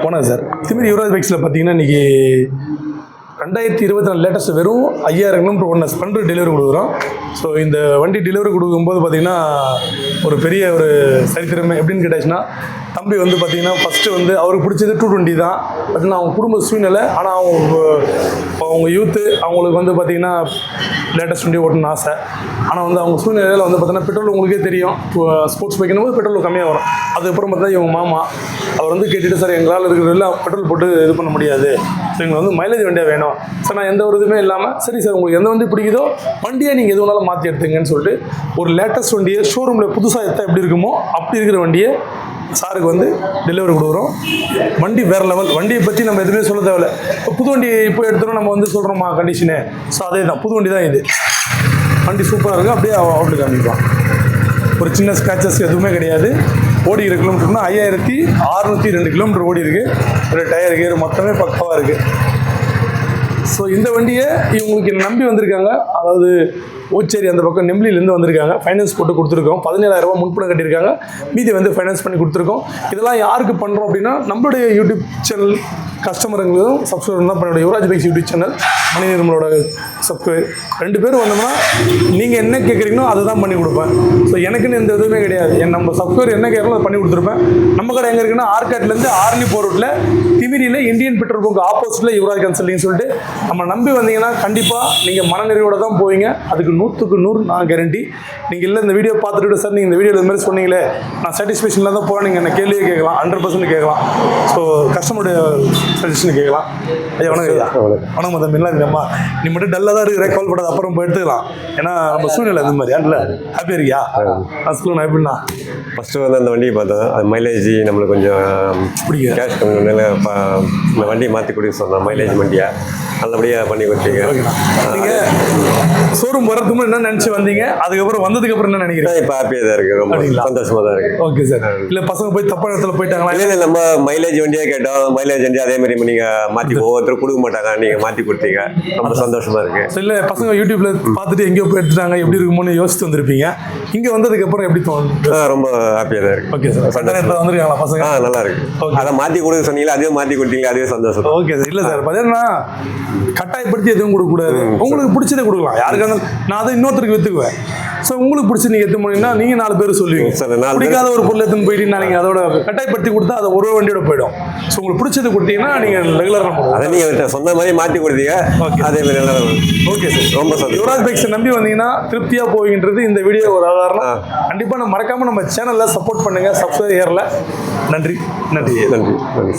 போனேன் சார். திமிரி யுவராஜ் பைக்ஸில் பார்த்தீங்கன்னா இன்றைக்கி 2024 லேட்டஸ்ட் வெறும் 5000 கிலோமீட்டர் ஒன்று ஸ்பெண்டர் டெலிவரி கொடுக்குறோம். ஸோ இந்த வண்டி டெலிவரி கொடுக்கும்போது பார்த்திங்கன்னா ஒரு பெரிய ஒரு சரித்திரமே எப்படின்னு கேட்டாச்சுன்னா, தம்பி வந்து பார்த்திங்கன்னா ஃபஸ்ட்டு வந்து அவருக்கு பிடிச்சது 220 தான். பார்த்தீங்கன்னா அவங்க குடும்ப சூழ்நிலை, ஆனால் அவங்க யூத்து அவங்களுக்கு வந்து பார்த்திங்கன்னா லேட்டஸ்ட் வண்டி ஓட்டணும்னு ஆசை. ஆனால் வந்து அவங்க சூழ்நிலையில் வந்து பார்த்தீங்கன்னா பெட்ரோல் உங்களுக்கே தெரியும், ஸ்போர்ட்ஸ் பைக்குன்னு போது பெட்ரோல் கம்மியாக வரும். அதுக்கப்புறம் பார்த்தா இவங்க மாமா அவர் வந்து கேட்டுட்டு, சார் எங்களால் இருக்கிறதெல்லாம் பெட்ரோல் போட்டு இது பண்ண முடியாது, ஸோ எங்களுக்கு வந்து மைலேஜ் வண்டியாக வேணும் சார். நான் எந்த ஒரு இதுவுமே இல்லாமல், சரி சார் உங்களுக்கு எந்த வண்டி பிடிக்குதோ வண்டியை நீங்கள் எது வேணாலும் மாற்றி எடுத்துங்கன்னு சொல்லிட்டு ஒரு லேட்டஸ்ட் வண்டியை ஷோரூமில் புதுசாக எடுத்தால் எப்படி இருக்குமோ அப்படி இருக்கிற வண்டியை சாருக்கு வந்து டெலிவரி கொடுக்குறோம். வண்டி வேறு லெவல். வண்டியை பற்றி நம்ம எதுவுமே சொல்ல தேவையில்லை. இப்போ புது வண்டி இப்போ எடுத்துகிறோம் நம்ம வந்து சொல்கிறோமா கண்டிஷனு, ஸோ அதே தான் புது வண்டி தான் இது. வண்டி சூப்பராக இருக்குது. அப்படியே அவுட்லுக்கு காமிப்போம். ஒரு சின்ன ஸ்க்ராச்சஸ் எதுவுமே கிடையாது. ஓடிக்கிற கிலோமீட்டர்னா 5602 கிலோமீட்டர் ஓடி இருக்குது. ஒரு டயர் கேர் மொத்தமே பக்காவாக இருக்குது. ஸோ இந்த வண்டியை இவங்களுக்கு நம்பி வந்திருக்காங்க. அதாவது ஓச்சேரி அந்த பக்கம் நெம்பிலிலேருந்து வந்திருக்காங்க. ஃபைனான்ஸ் போட்டு கொடுத்துருக்கோம். 17000 ரூபா முன்பணம் கட்டியிருக்காங்க. மீதி வந்து ஃபைனான்ஸ் பண்ணி கொடுத்துருக்கோம். இதெல்லாம் யாருக்கு பண்ணுறோம் அப்படின்னா, நம்மளுடைய யூடியூப் சேனல் கஸ்டமருங்களும் சப்ஸ்கிரைபர் தான் பண்ணோட யுவராஜ் பைக்ஸ் யூடியூப் சேனல் மணி நிர்மலோட சப்ஸ்கிரைப் 2 பேர் வந்தோம்னா நீங்கள் என்ன கேட்குறீங்களோ அதை தான் பண்ணி கொடுப்பேன். ஸோ எனக்குன்னு எந்த இதுவுமே கிடையாது. நம்ம சப்ஸ்கிரைபர் என்ன கேட்கறோம் அதை பண்ணி கொடுத்துருப்பேன். நம்ம கடை எங்கே இருக்குன்னா ஆர்காட்லேருந்து ஆர்னி போர் ரோட்டில் திமிரியில் இந்தியன் பெட்ரோல் பங்க் ஆப்போசிட்டில் யுவராஜ் கன்சல்டிங் சொல்லிட்டு நம்ம நம்பி வந்தீங்கன்னா கண்டிப்பாக நீங்கள் மனநிறைவோட தான் போவீங்க. அதுக்கு 100க்கு 100 நான் கேரண்டி. நீங்கள் இல்லை இந்த வீடியோ பார்த்துட்டு சார் நீங்கள் இந்த வீடியோவில் இது மாதிரி சொன்னீங்களே நான் சாட்டிஸ்ஃபேக்ஷனில் தான் போகிறேன், நீங்கள் என்ன கேள்வியே கேட்கலாம், 100% கேட்கலாம். ஸோ கஸ்டமருடைய சஜஷன் கேட்கலாம். ஐயா வணக்கம். ஐயா வணக்கம் தம்பி. இல்லை இல்லைம்மா நீ மட்டும் டல்லாக தான் இருக்கிற, கால் பண்ணாத அப்புறம் போய் எடுத்துக்கலாம். ஏன்னா நம்ம சூழ்நிலை இந்த மாதிரி அதில் ஹாப்பியாக இருக்கியா? சொல்லுண்ணா எப்படின்னா. ஃபஸ்ட்டு வந்து அந்த வண்டியை பார்த்தோம். அது மைலேஜ் நம்மளுக்கு கொஞ்சம் பிடிக்கும். கேஷ் கொஞ்சம் நல்ல இந்த வண்டியை மாற்றி கொடுக்க சொன்னோம். மைலேஜ் வண்டியை நல்லபடியாக பண்ணி கொடுத்தீங்க. நீங்கள் ஷோரூம் வரதுக்கு என்ன நினச்சி வந்தீங்க, அதுக்கப்புறம் வந்ததுக்கப்புறம் என்ன நினைக்கிறீங்க? இப்போ ஹாப்பியாக தான் இருக்குது, ரொம்ப சந்தோஷமாக தான் இருக்குது. Okay sir. இல்லை பசங்க போய் தப்பான இடத்துல போயிட்டாங்களா? இல்லை நம்ம மைலேஜ் வண்டியாக கேட்டோம். மைலேஜ் வண்டி அதே மாதிரி நீங்கள் மாற்றி ஒவ்வொருத்தரும் கொடுக்க மாட்டாங்க, நீங்கள் மாற்றி கொடுத்தீங்க. ரொம்ப சந்தோஷமாக இருக்குது. ஸோ இல்லை பசங்க யூடியூப்பில் பார்த்துட்டு எங்கேயோ போய் எடுத்துட்டாங்க எப்படி இருக்குமோன்னு யோசித்து வந்திருப்பீங்க. இங்கே வந்ததுக்கப்புறம் எப்படி தோணுது? ரொம்ப ஹாப்பியாக தான் இருக்குது. Okay sir. சண்டை வந்துருக்காங்களா பசங்க? நல்லா இருக்குது. அதை மாற்றி கொடுக்க சொன்னீங்களா, அதுவே மாற்றி கொடுத்தீங்களா, அதுவே சந்தோஷம். Okay sir. இல்லை சார் பார்த்தீங்கன்னா கட்டாயப்படுத்தி எதுவும் கொடுக்கக்கூடாது. உங்களுக்கு பிடிச்சதை கொடுக்கலாம். யாருக்கான நான் அதை இன்னொருத்தருக்கு விற்றுக்குவேன். ஸோ உங்களுக்கு பிடிச்சி நீங்கள் எடுத்து போனீங்கன்னா நீங்கள் 4 பேர் சொல்லுவீங்க சார். பிடிக்காத ஒரு பொருள் எடுத்துன்னு போயிட்டீங்கன்னா நீங்கள் அதோட கட்டாயப்படுத்தி கொடுத்தா அதை ஒரு வண்டியோட போயிடும். ஸோ உங்களுக்கு பிடிச்சது கொடுத்தீங்கன்னா நீங்கள் ரெகுலராக போடுவோம். அதை நீங்கள் சொந்த மாதிரி மாற்றி கொடுத்தீங்க. ஓகே அதே மாதிரி நல்லா. Okay sir. ரொம்ப சந்தோஷம். யுவராஜ் பைக்ஸை நம்பி வந்தீங்கன்னா திருப்தியாக போவீங்கன்றது இந்த வீடியோ ஒரு ஆதாரம். கண்டிப்பாக நம்ம மறக்காமல் நம்ம சேனலில் சப்போர்ட் பண்ணுங்கள். சப்ஸ்கிரைப் ஏறல. நன்றி நன்றி நன்றி நன்றி.